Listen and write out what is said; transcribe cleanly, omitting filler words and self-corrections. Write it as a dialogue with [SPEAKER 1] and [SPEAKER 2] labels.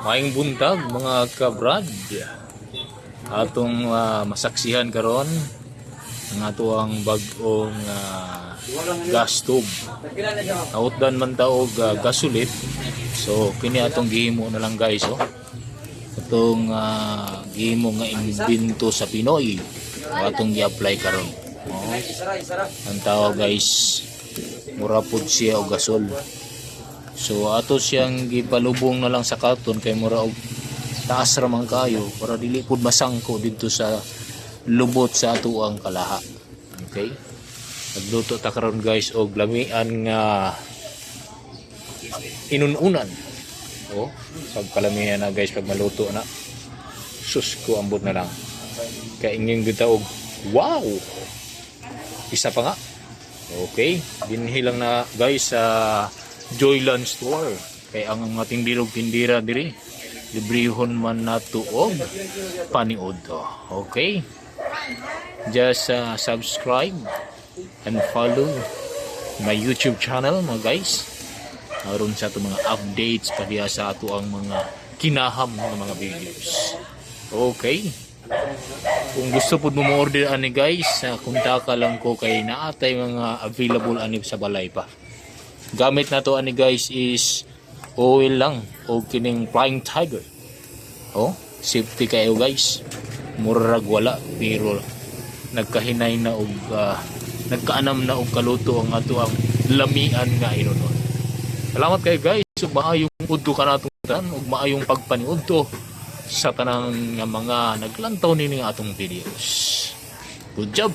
[SPEAKER 1] Maayong buntag mga kabrad. Atong masaksihan karon ang ato ang bag-ong gas tube. Nautdan man taog gasulit. So kini atong gihimo na lang guys, oh. Atong gihimo nga imbento sa Pinoy. Atong gi-apply karon. Oh. Ang tawag guys, mura pud siya og gasol. So ato siyang gipalubong na lang sa karton kay mura og taas ra man kayo para dili pud masangko didto sa lubot sa ato ang kalaha. Okay? Nagluto ta karon guys og lamian nga inununan. Oh, sab kalamihan na guys pag maluto na. Sus ko ambot na lang. Kay inging gitaog. Wow. Isa pa nga. Okay, dinhi lang na guys sa Joyland Store. Kay ang ating bilog tindira diri librehon man nato og paniod. Okay? Just subscribe and follow my YouTube channel mga guys. Aron sa ato mga updates pa diya sa ato ang mga kinaham ng mga videos. Okay? Kung gusto po mo order ani guys, kontak lang ko kay naatay mga available ani sa balay pa. Gamit na to ani guys is oil lang o kining Flying Tiger. Oh, safety kayo guys. Murag wala pero nagkahinay na og nagkaanam na og kaluto ang ato ang lamian nga inunon. Salamat kayo guys. Ug maayong udto kanatong ug maayong pagpaniudto sa tanang mga naglantaw nining atong videos. Good job.